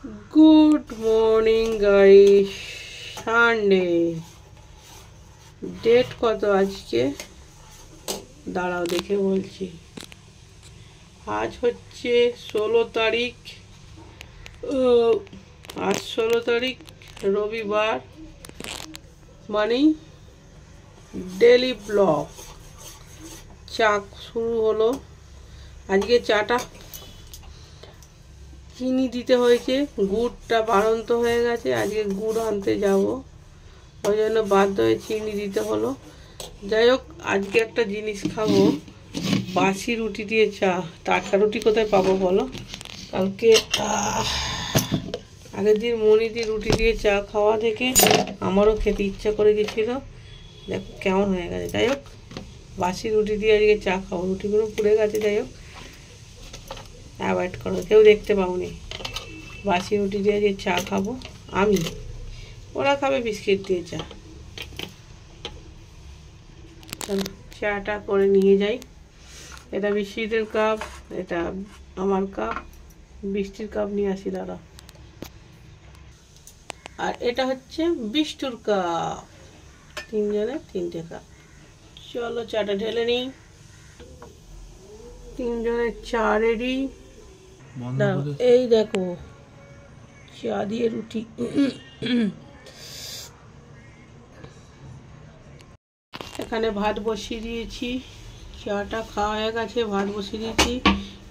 Good morning guys. Sunday date কত আজকে দাঁড়াও দেখে বলছি। আজ হচ্ছে 16 তারিখ। আজ 16 তারিখ রবিবার, মানে ডেলি ব্লগ চা শুরু হলো। আজকে চাটা চিনি দিতে হয়েছে, গুড়টা বাড়ন্ত হয়ে গেছে, আজকে গুড় আনতে যাব, ওই জন্য বাধ্য হয়ে চিনি দিতে হলো। যাই হোক, আজকে একটা জিনিস খাবো, বাসি রুটি দিয়ে চা। টাটকা রুটি কোথায় পাবো বলো? কালকে আগের দিন মনিদি রুটি দিয়ে চা খাওয়া দেখে আমারও খেতে ইচ্ছা করে গেছিলো, দেখো কেমন হয়ে গেছে। যাই হোক, বাসি রুটি দিয়ে আজকে চা খাবো। রুটিগুলো পুড়ে গেছে, যাই হোক অ্যাভয়েড করো, কেউ দেখতে পাওনি। বাসি রুটি দিয়ে যে চা খাবো আমি, ওরা খাবে বিস্কিট দিয়ে চা। চলো চাটা করে নিয়ে যাই। এটা বিস্কিটের কাপ, এটা আমার কাপ, বৃষ্টির কাপ নিয়ে আসি দাঁড়া। আর এটা হচ্ছে বিষ্টুর কাপ, তিনজনের তিনটে কাপ। চলো চাটা ঢেলে নিই। তিনজনের চা রেডি। এই দেখো চা দিয়ে রুটি। এখানে ভাত বসিয়ে দিয়েছি, চাটা খাওয়া হয়ে গেছে, ভাত বসিয়ে দিয়েছি।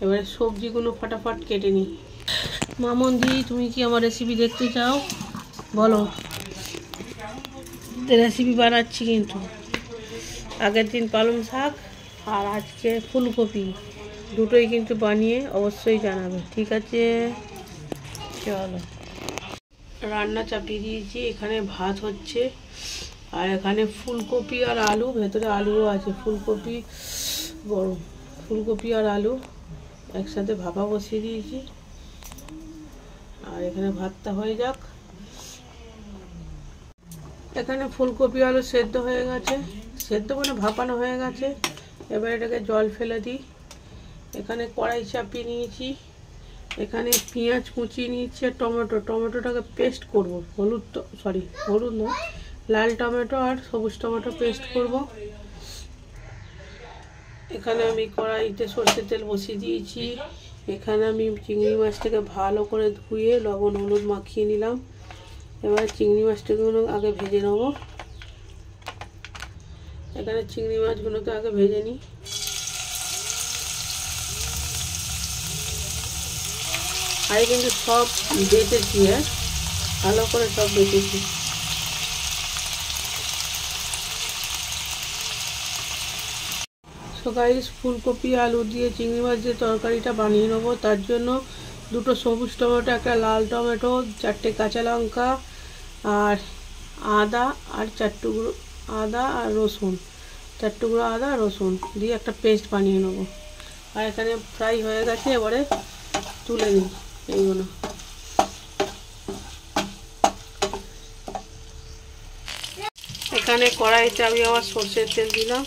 এবারে সবজিগুলো ফাটাফাট কেটে নিই। মামন দি, তুমি কি আমার রেসিপি দেখতে চাও? বলো। রেসিপি বানাচ্ছি কিন্তু, আগের দিন পালং শাক আর আজকে ফুলকপি, দুটোই কিন্তু বানিয়ে অবশ্যই জানাবে, ঠিক আছে? চলো রান্না চাপিয়ে দিয়েছি, এখানে ভাত হচ্ছে, আর এখানে ফুলকপি আর আলু, ভেতরে আলুও আছে। ফুলকপি বড়, ফুলকপি আর আলু একসাথে ভাপা বসিয়ে দিয়েছি। আর এখানে ভাতটা হয়ে যাক। এখানে ফুলকপি আলু সেদ্ধ হয়ে গেছে, সেদ্ধ মানে ভাপানো হয়ে গেছে। এবার এটাকে জল ফেলে দিই। এখানে কড়াই চাপিয়ে নিয়েছি, এখানে পেঁয়াজ কুচিয়ে নিয়েছি আর টমেটোটাকে পেস্ট করব। হলুদ নয়, লাল টমেটো আর সবুজ টমেটো পেস্ট করব। এখানে আমি কড়াইতে সরষের তেল বসিয়ে দিয়েছি। এখানে আমি চিংড়ি মাছটাকে ভালো করে ধুয়ে লবণ হলুদ মাখিয়ে নিলাম। এবার চিংড়ি মাছটাগুলো আগে ভেজে নেব। এখানে চিংড়ি মাছগুলোকে আগে ভেজে নিই। আগে কিন্তু সব বেটেছি, ভালো করে সব বেটেছি। সো গাইস, ফুলকপি আলু দিয়ে চিংড়ি মাছ দিয়ে তরকারিটা বানিয়ে নেবো। তার জন্য দুটো সবুজ টমেটো, একটা লাল টমেটো, 4টে কাঁচা লঙ্কা আর আদা আর 4 টুকরো আদা আর রসুন, 4 টুকরো আদা আর রসুন দিয়ে একটা পেস্ট বানিয়ে নেবো। আর এখানে ফ্রাই হয়ে গেছে, এবারে তুলে নিই এইগুলো। এখানে কড়াইতে আমি আবার সরষের তেল দিলাম,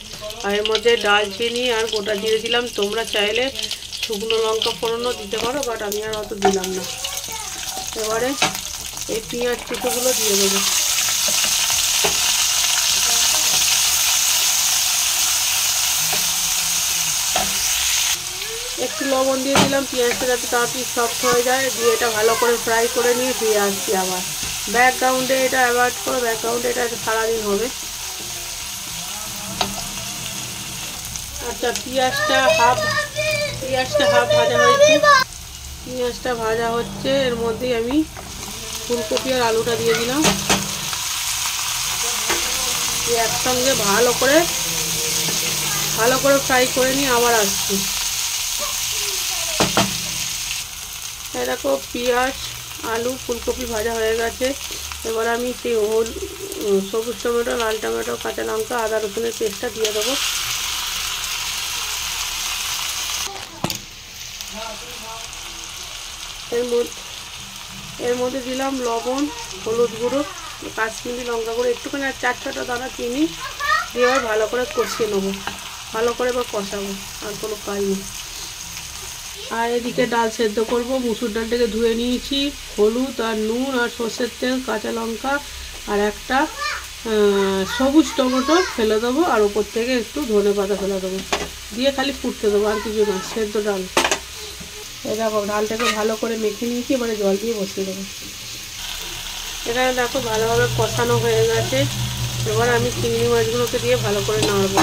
আর এর মধ্যে ডালচিনি আর গোটা জিরে দিলাম। তোমরা চাইলে শুকনো লঙ্কা ফোড়নও দিতে পারো, বাট আমি আর অত দিলাম না। এবারে এই পেঁয়াজ কুচোগুলো দিয়ে দেবো। একটু লবণ দিয়ে দিলাম পেঁয়াজটা যাতে তাড়াতাড়ি সফট হয়ে যায়। দিয়ে এটা ভালো করে ফ্রাই করে নিয়ে ফিরে আসছি আবার। ব্যাকগ্রাউন্ডে এটা অ্যাভয়েড করো, ব্যাকগ্রাউন্ডে এটা সারাদিন হবে। আচ্ছা, পেঁয়াজটা হাফ ভাজা হয়েছে, পেঁয়াজটা ভাজা হচ্ছে। এর মধ্যেই আমি ফুলকপি আর আলুটা দিয়ে দিলাম, একসঙ্গে ভালো করে ফ্রাই করে নিয়ে আবার আসছি। দেখো পেঁয়াজ আলু ফুলকপি ভাজা হয়ে গেছে। এবার আমি সেই সবুজ টমেটো, লাল টমেটো, কাঁচা লঙ্কা, আদা রসুনের পেস্টটা দিয়ে দেবো। এর মধ্যে দিলাম লবণ, হলুদ গুঁড়ো, কাশ্মীরি লঙ্কা গুঁড়ো, একটুখানি আর 4-6টা দানা চিনি দিয়ে এবার ভালো করে কষিয়ে নেবো। ভালো করে এবার কষাবো, আর কোনো কাজ নেই। আর এদিকে ডাল সেদ্ধ করব। মুসুর ডালটাকে ধুয়ে নিয়েছি, হলুদ আর নুন আর সর্ষের তেল, কাঁচা লঙ্কা আর একটা সবুজ টমেটো ফেলে দেবো, আর ওপর থেকে একটু ধনে পাতা ফেলে দেবো, দিয়ে খালি ফুটতে দেবো, আর কিছু না। সেদ্ধ ডাল। এই দেখো ডালটাকে ভালো করে মেখে নিয়েছি, এবারে জল দিয়ে বসিয়ে দেবো। এখানে দেখো ভালোভাবে কষানো হয়ে গেছে। এবার আমি চিংড়ি মাছগুলোকে দিয়ে ভালো করে নাড়বো।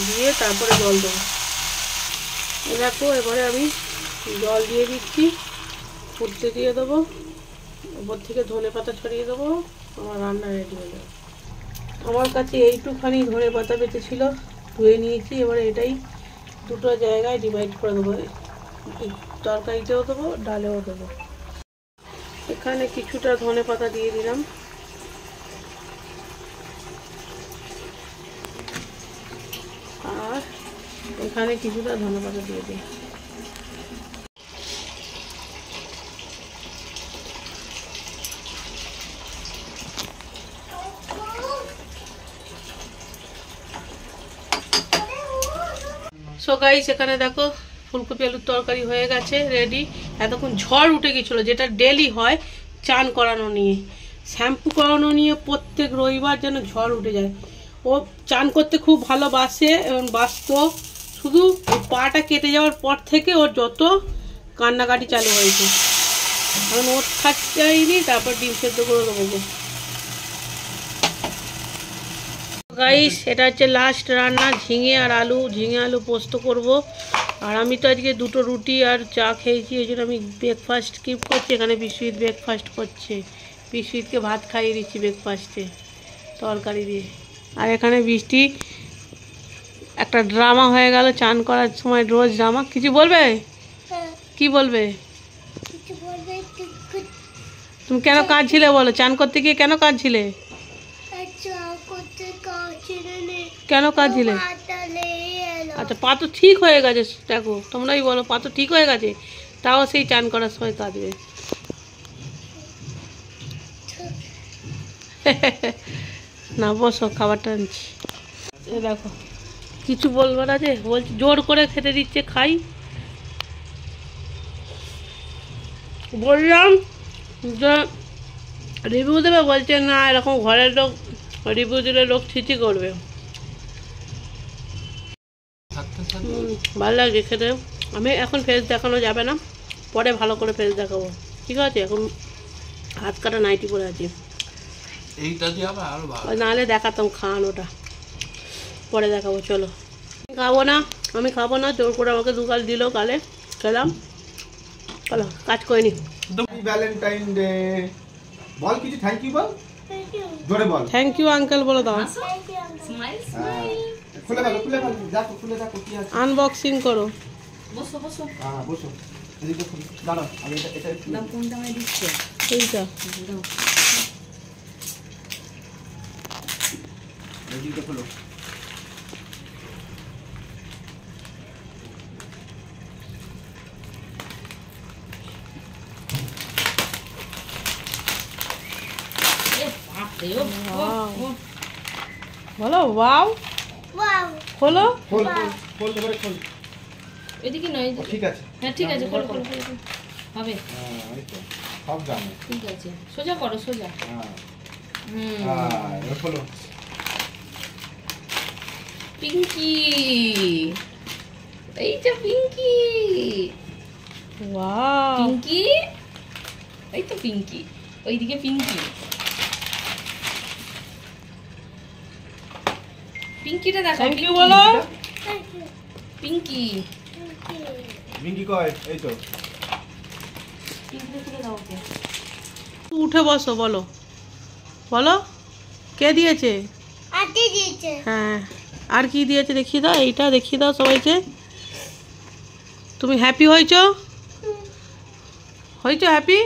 দিয়ে তারপরে জল দেবো। দেখো এবারে আমি জল দিয়ে দিচ্ছি, ফুটতে দিয়ে দেবো, ওপর থেকে ধনে পাতা ছড়িয়ে দেবো, আমার রান্না রেডি হয়ে যাবে। আমার কাছে এইটুখানি ধনে পাতা বেঁচেছিল, ধুয়ে নিয়েছি। এবারে এটাই দুটো জায়গায় ডিভাইড করে দেবো, তরকারিতেও দেবো, ডালেও দেবো। এখানে কিছুটা ধনে পাতা দিয়ে দিলাম, আর এখানে কিছুটা ধনে পাতা দিয়ে দিই। সো গাইস এখানে দেখো ফুলকপি আলুর তরকারি হয়ে গেছে, রেডি। এতক্ষণ ঝড় উঠে গেছিলো, যেটা ডেলি হয় চান করানো নিয়ে, শ্যাম্পু করানো নিয়ে প্রত্যেক রবিবার যেন ঝড় উঠে যায়। ও চান করতে খুব ভালোবাসে এবং বাসতো, শুধু পাটা কেটে যাওয়ার পর থেকে ওর যত কান্নাকাটি চালু হয়েছে। এখন ওর খাচ্ছাইনি, তারপর ডিম সেদ্ধ করে দেবো। গাইস এটা হচ্ছে লাস্ট রান্না, ঝিঙে আলু পোস্ত করব। আর আমি তো আজকে দুটো রুটি আর চা খেয়েছি, এই জন্য আমি ব্রেকফাস্ট স্কিপ করছি। এখানে বিশ্বজিৎ ব্রেকফাস্ট করছে, বিশ্বজিৎকে ভাত খাইয়ে দিচ্ছি ব্রেকফাস্টে তরকারি দিয়ে। আর এখানে বৃষ্টি একটা ড্রামা হয়ে গেল, চান করার সময় রোজ ড্রামা। কিছু বলবে? কি বলবে? তুমি কেন কাঁদছিলে বলো? চান করতে গিয়ে কেন কাঁদছিলে? কেন কাঁদছিলে? আচ্ছা পা তো ঠিক হয়ে গেছে, দেখো তোমরাই বলো, পা তো ঠিক হয়ে গেছে, তাও সেই চান করার সময় কাঁদবে। না বসো, খাবারটা আনছি। দেখো কিছু বলবার আছে? বলছি জোর করে খেতে দিচ্ছে, খাই। বললাম যে রিভিউ দেবে, বলছে না এরকম ঘরের লোক রিভিউ দিলে লোক ছিচি করবে। ভালো লাগছে খেতে। আমি এখন ফেস দেখানো যাবে না, পরে ভালো করে ফেস দেখাবো, ঠিক আছে? এখন হাত কাটা নাইটি পরে আছি, নাহলে দেখাতাম খাওয়ানোটা, পরে দেখাবো। চলো, খাবো না, আমি খাবো না, জোর করে আমাকে দু গাল দিল, গালে খেলাম। চলো কাজ করে নি। ভ্যালেন্টাইন ডে বল, কিছু থ্যাংক ইউ বল, জোরে বল। থ্যাংক ইউ আঙ্কেল বলে দাও। খুলে দাও, খুলে দাও, দেখো খুলে দেখো কি আছে। আনবক্সিং করো। বসো বসো। হ্যাঁ বসো, এদিকে খুলে দাঁড়াও, আমি এটা দাও, কোনটা আমায় দিচ্ছে? এইটা দাও। এদিকে খুলো। বলো ওয়াও। খোলো, খোল খোল এবারে খোল। এদিকে নয়, ঠিক আছে, হ্যাঁ ঠিক আছে, খোলো খোলো খোলো হবে। হ্যাঁ এই তো সব জানো, ঠিক আছে, সোজা করো, সোজা। হ্যাঁ হুম, এবার খোলো। পিঙ্কি, এই তো পিঙ্কি। ওয়াও পিঙ্কি, এই তো পিঙ্কি, ওইদিকে পিঙ্কি। পিঙ্কিটা দেখো, থ্যাংক ইউ বলো। পিঙ্কি, মিঙ্কি কয়, এই তো পিঙ্কিটা তুলে দাও ওকে। উঠে বসো, বলো বলো কে দিয়েছে? হ্যাঁ, আর কি দিয়েছে দেখিয়ে দাও, এইটা দেখিয়ে দাও সবাইকে। তুমি হ্যাপি হয়েছো? হয়েছো হ্যাপি?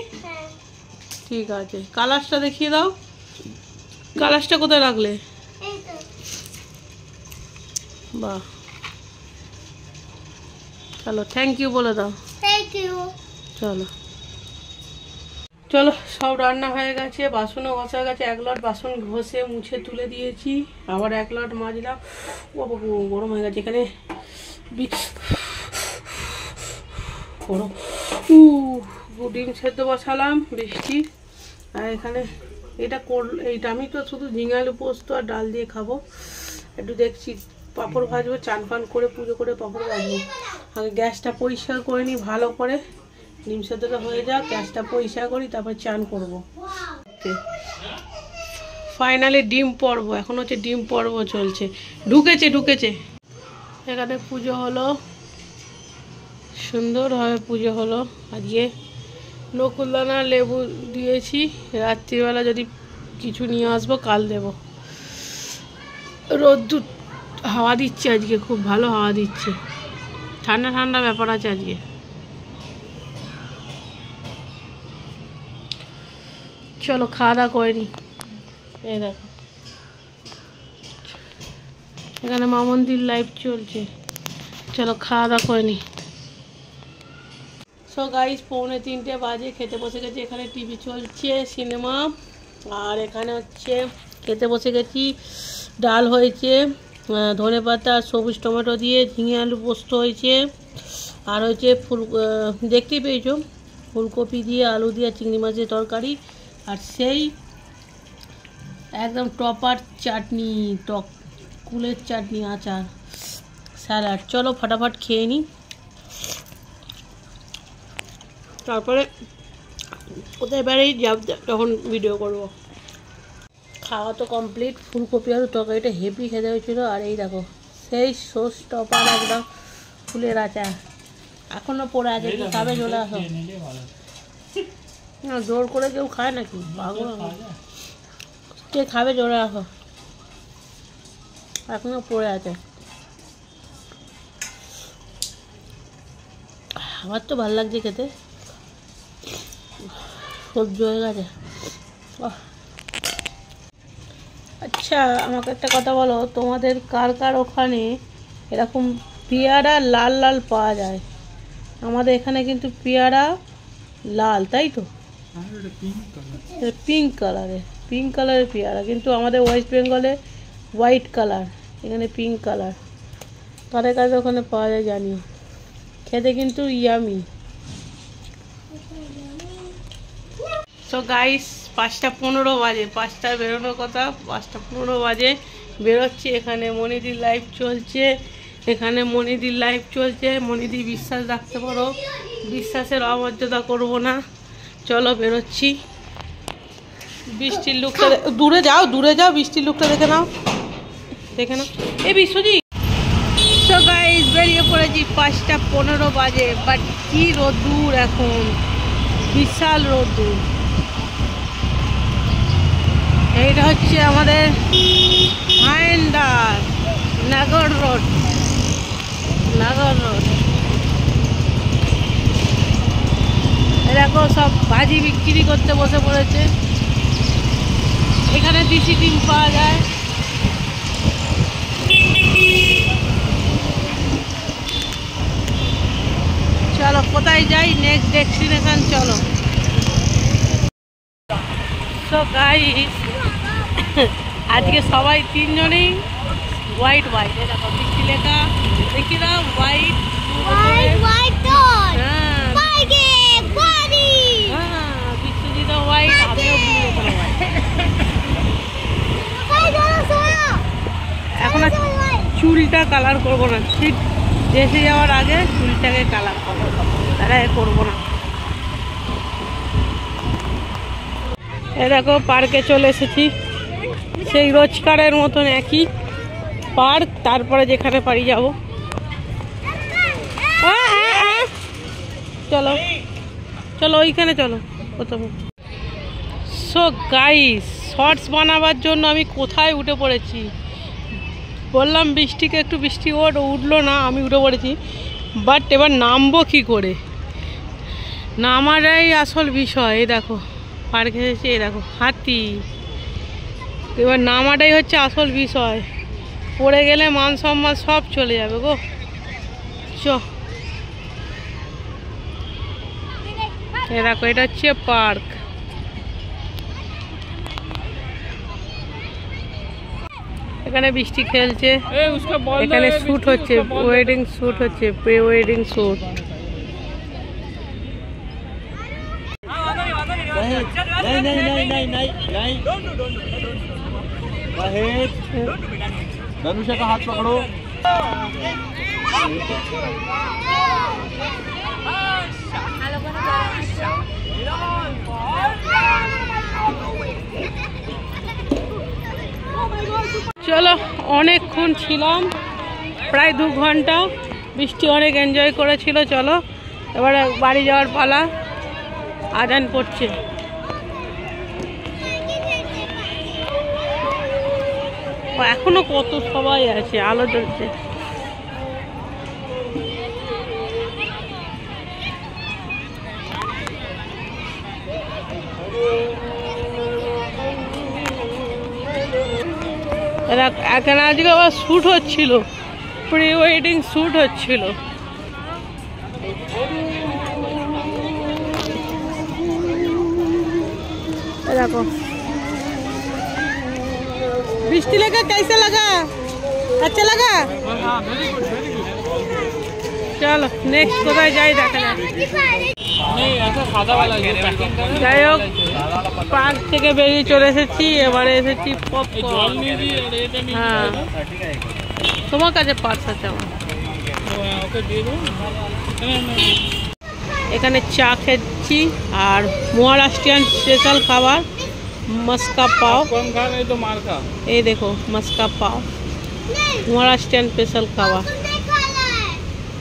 ঠিক আছে, কালারটা দেখিয়ে দাও। কালারটা কোথায় রাখলে? বাহ, চলো থ্যাংক ইউ বলে দাও। চলো চলো সব রান্না হয়ে গেছে, বাসনও ঘষা গেছে। 1 লট বাসন ঘষে মুছে তুলে দিয়েছি, আবার 1 লট মাজলাম। ও গরম হয়ে গেছে এখানে। গরম। ডিম সেদ্ধ বসালাম বৃষ্টি। আর এখানে এইটা আমি তো শুধু ঝিঙে আলু পোস্ত আর ডাল দিয়ে খাবো। একটু দেখছি পাঁপড় ভাজবো, চান ফান করে পুজো করে পাঁপড় ভাজবো। আগে গ্যাসটা পরিষ্কার করে নিই ভালো করে, ডিম সেদ্ধটা হয়ে যাক, গ্যাসটা পরিষ্কার করি, তারপর চান করব। ফাইনালি ডিম পর্ব, এখন হচ্ছে ডিম পর্ব চলছে। ঢুকেছে এখানে পুজো হলো, সুন্দরভাবে পুজো হলো। আজকে নকুলদানা লেবু দিয়েছি, রাত্রিবেলা যদি কিছু নিয়ে আসবো কাল দেব। রোদ্দুর হাওয়া দিচ্ছে আজকে, খুব ভালো হাওয়া দিচ্ছে, ঠান্ডা ঠান্ডা ব্যাপার আছে আজকে। চলো খাওয়া দাওয়া করে নি। এই দেখো এখানে মা মন্দির লাইভ চলছে, চলো খাওয়া দাওয়া করে নি। সো গাইস 2:45 বাজে, খেতে বসে গেছি। এখানে টিভি চলছে, সিনেমা। আর এখানে হচ্ছে খেতে বসে গেছি, ডাল হয়েছে, ধনেপাতা সবুজ টমেটো দিয়ে ঝিঙে আলু পোস্ত হয়েছে, আর হয়েছে দেখতেই পেয়েছো ফুলকপি দিয়ে আলু দিয়ে চিংড়ি মাছের তরকারি, আর সেই একদম টপার চাটনি, টক কুলের চাটনি, আচার, স্যালাড। চলো ফটাফট খেয়ে নিই, তারপরে কোথায় বেড়েই যাব তখন ভিডিও করব। খাওয়া তো কমপ্লিট। ফুলকপি আর তরকারিটা হেভি খেতে হয়েছিল। আর এই দেখো সেই সস টপার একদম ফুলের আচার, এখনো পড়ে আছে। কি খাবে চলে আসো। না জোর করে কেউ খায় নাকি, পাগল কে খাবে চলে আসো, এখনো পড়ে আছে। আমার তো ভালো লাগছে খেতে, সহ্য হয়ে গেছে। আচ্ছা আমাকে একটা কথা বলো, তোমাদের কার কার ওখানে এরকম পেয়ারা লাল লাল পাওয়া যায়? আমাদের এখানে কিন্তু পেয়ারা লাল, তাই তো, পিঙ্ক কালারের পেয়ারা, কিন্তু আমাদের ওয়েস্ট বেঙ্গলে হোয়াইট কালার, এখানে পিঙ্ক কালার। কাদের কাছে ওখানে পাওয়া যায় জানিও, খেতে কিন্তু ইয়ামি। সো গাইস 5:15 বাজে, 5টায় বেরোনোর কথা, 5:15 বাজে বেরোচ্ছি। এখানে মনিদির লাইভ চলছে, মনিদি বিশ্বাস রাখতে পারো, বিশ্বাসের অমর্যাদা করব না। চলো বেরোচ্ছি। বৃষ্টির লুকটা দূরে যাও, বৃষ্টির লুকটা দেখে নাও। এই বিশ্বজিৎ। সো গাইস বেরিয়ে পড়েছি, 5:15 বাজে, বাট কি রোদ্দুর এখন, বিশাল রোদ্দুর। এইটা হচ্ছে আমাদের হাইন্দার নাগর রোড। এরকম সব ভাজি বিক্রি করতে বসে পড়েছে। এখানে দেশি ডিম পাওয়া যায়। চলো কোথায় যাই, নেক্সট ডেস্টিনেশন চলো। সো গাইস আজকে সবাই 3 জনেই হোয়াইট, এরকম বৃষ্টি লেখা দেখি না, হোয়াইট। বিশ্বজিৎ হোয়াইট, আমিও এখন চুলটা কালার করবো না, শীত এসে যাওয়ার আগে চুলটাকে কালার করবো, তারা করবো না। দেখো পার্কে চলে এসেছি, সেই রোজকারের মতন একই পার্ক, তারপরে যেখানে পারি যাব। চলো ওইখানে চলো প্রথমে। সো গাইস শর্টস বানাবার জন্য আমি কোথায় উঠে পড়েছি, বললাম বৃষ্টিকে একটু বৃষ্টি উঠলো না, আমি উঠে পড়েছি। বাট এবার নামবো কি করে, নামাটাই আসল বিষয়। এই দেখো পার্কে এসেছি, এই দেখো হাতি, এবার নামাটাই হচ্ছে আসল বিষয়। পড়ে গেলে মান সম্মান সব চলে যাবে গো। এই দেখো এটা হচ্ছে পার্ক। এখানে বৃষ্টি খেলছে, এখানে শ্যুট হচ্ছে, ওয়েডিং শ্যুট হচ্ছে, প্রি ওয়েডিং শ্যুট। धनुषा का हाथ पकड़ो। চলো, অনেকক্ষণ ছিলাম, প্রায় 2 ঘন্টা। বৃষ্টি অনেক এনজয় করেছিল। চলো এবারে বাড়ি যাওয়ার পালা। আজান পড়ছে। এখনো কত সবাই আছে, আলো জ্বলছে। এখানে আজকে আবার শ্যুট হচ্ছিল, প্রি ওয়েডিং শ্যুট হচ্ছিল। দেখো বৃষ্টি लगा, कैसे लगा? अच्छा लगा? চলো নেক্সট কোথায় যাই দেখা যাক। যাই হোক, পার্ক থেকে বেরিয়ে চলে এসেছি। এবারে এসেছি পপকর্ন। হ্যাঁ, তোমার কাছে পার্স আছে আমার। এখানে চা খেয়েছি আর মহারাষ্ট্রিয়ান স্পেশাল খাবার मस्का पाव। ये देखो मस्का पाव, महाराष्ट्रियन स्पेशल खावा।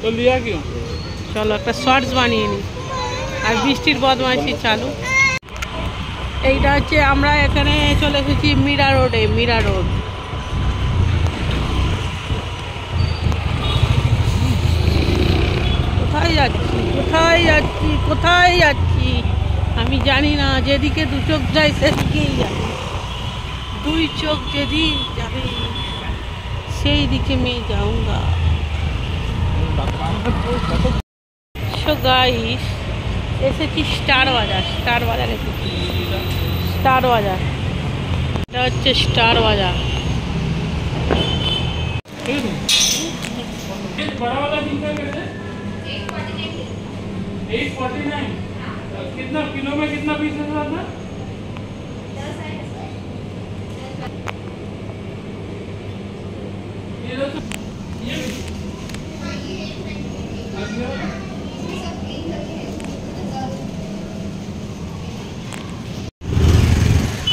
तो लिया क्यों? चलो एक शर्ट्स बानिয়ে নি। আর বৃষ্টির বদমাইশি চালু। এইটা হচ্ছে আমরা এখানে চলে এসেছি মীরা রোডে। মীরা রোড। কোথায় যাচ্ছি, কোথায় যাচ্ছি, কোথায় যাচ্ছি আমি জানি না। যেদিকে 2 চোখ যায় সেদিকেই যাবে। 2 চোখ যেদিকে যাবে সেই দিকে আমি যাऊंगा। সো গাইস, এসেছি স্টার বাজার। স্টার বাজার এসেছি। স্টার বাজার, এটা হচ্ছে স্টার বাজার। बड़ा वाला पिज्जा कैसे? 849। कितना किलो में कितना पीस आता है?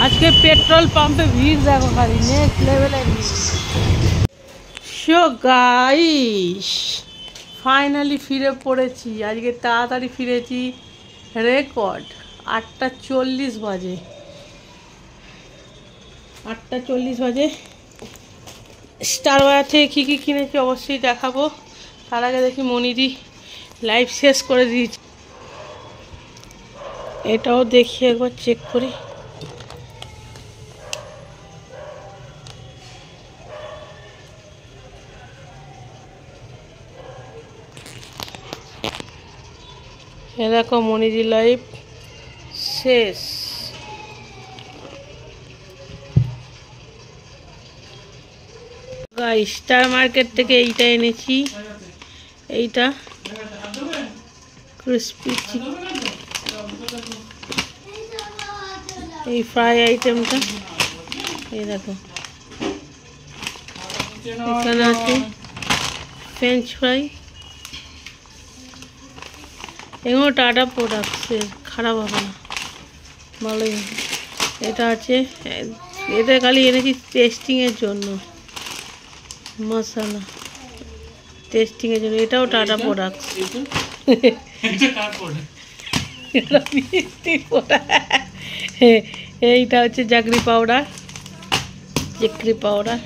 আজকে পেট্রোল পাম্পে ভিড় দেখো, খালি নেক্সট লেভেলের ভিড়। সো গাইস, ফাইনালি ফিরে পড়েছি। আজকে তাড়াতাড়ি ফিরেছি। রেকর্ড 8:40 বাজে। 8:40 বাজে। স্টার বাজার থেকে কী কী কিনেছি অবশ্যই দেখাবো। তার আগে দেখি মনিদি লাইভ শেষ করে দিয়েছি। এটাও দেখি, একবার চেক করি। এ দেখো মনিদি লাইভ শেষ। স্টার মার্কেট থেকে এইটা এনেছি। এইটা ক্রিসপি চিকেন, এই ফ্রাই আইটেমটা। এই দেখো এখানে আছে ফ্রেঞ্চ ফ্রাই। এগুলো টাটা প্রোডাক্টসের, খারাপ হবে না, ভালোই হবে। এটা আছে, এটা খালি এনেছি টেস্টিংয়ের জন্য, মশলা টেস্টিংয়ের জন্য। এটাও টাটা প্রোডাক্টস। এইটা হচ্ছে জাগরি পাউডার, জাগরি পাউডার।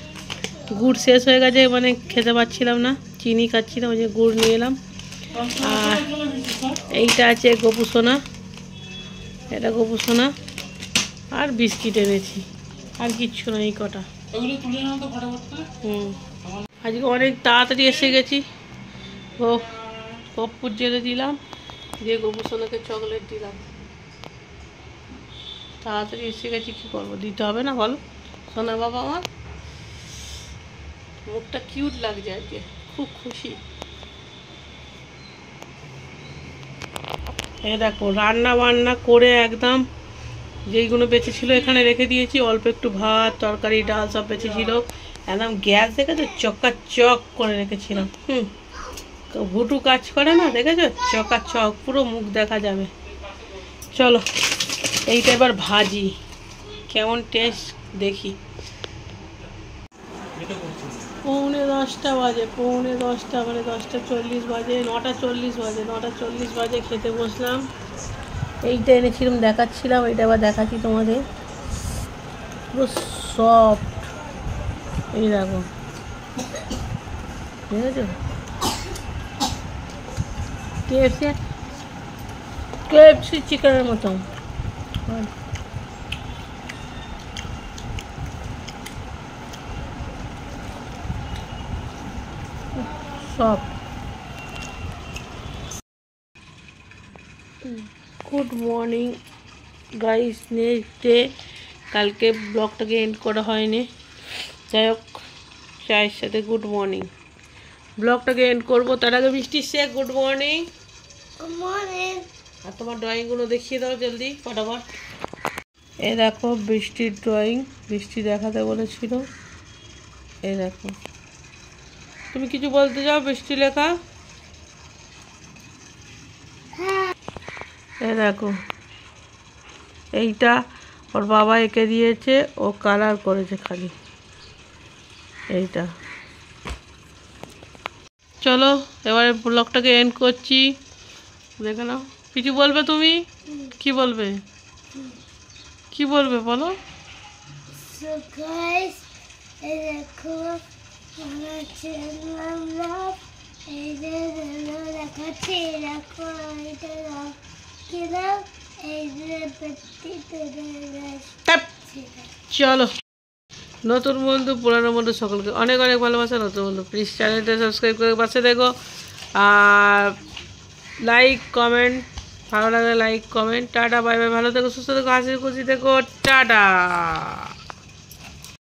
গুড় শেষ হয়ে গেছে, মানে খেতে পাচ্ছিলাম না, চিনি খাচ্ছিলাম, ওই যে গুড় নিয়ে এলাম। আর এইটা আছে গোপুসোনা, এটা গোপুসোনা। আর বিস্কিট এনেছি, আর কিচ্ছু না, এই কটা। আজকে অনেক তাড়াতাড়ি এসে গেছি। ও কর্পূর জেলে দিলাম, দিয়ে গোপুসোনাকে চকলেট দিলাম। তাড়াতাড়ি এসে গেছি, কী করবো, দিতে হবে না বলো সোনা বাবা আমার। মুখটা কিউট লাগছে আজকে, খুব খুশি। এই দেখো রান্না বান্না করে একদম যেইগুলো বেঁচেছিল এখানে রেখে দিয়েছি, অল্প একটু ভাত তরকারি ডাল সব বেঁচেছিল, একদম গ্যাস দেখেছো চকাচক করে রেখেছিলাম। ভুটু কাজ করে না, দেখেছো চকাচক, পুরো মুখ দেখা যাবে। চলো এইটা এবার ভাজি, কেমন টেস্ট দেখি। 9:45 বাজে, 9:45 মানে 10:40 বাজে, 9:40 বাজে, 9:40 বাজে খেতে বসলাম। এইটা এনেছিলাম দেখাচ্ছিলাম, এইটা আবার দেখাচ্ছি তোমাদের, পুরো সফট। এই দেখো দেখেছো, কেএফসি চিকেনের মতো সব। Good morning guys, next day. কালকে ব্লগটাকে এন্ড করা হয়নি, যাই হোক চায়ের সাথে গুড মর্নিং ব্লগটাকে এন্ড করবো। তার আগে মিষ্টি শেখ গুড মর্নিং। আর তোমার ড্রয়িংগুলো দেখিয়ে দাও জলদি ফটাফট। এই দেখো বৃষ্টির ড্রয়িং, বৃষ্টি দেখাতে বলেছিল। এই দেখো, তুমি কিছু বলতে চাও বৃষ্টি লেখা? এই দেখো এইটা ওর বাবা এঁকে দিয়েছে, ও কালার করেছে খালি এইটা। চলো এবারে ব্লগটাকে এন্ড করছি, দেখে নাও। কিছু বলবে তুমি? কি বলবে, কি বলবে বলো? So guys, এই দেখো আমার চ্যানেল লাভ, এই যে দেখাচ্ছি, দেখো এইটা কি দাও, এই যে পেটিতে চলো নতুন বন্ধু পুরানো বন্ধু সকলকে অনেক অনেক ভালোবাসা। নতুন বন্ধু প্লিজ চ্যানেলটা সাবস্ক্রাইব করে পাশে দেখো, আর লাইক কমেন্ট, ভালো লাগলে like comment. Tata bye bye, ভালো থেকো সুস্থ থেকো হাসি খুশি থেকো, টাটা।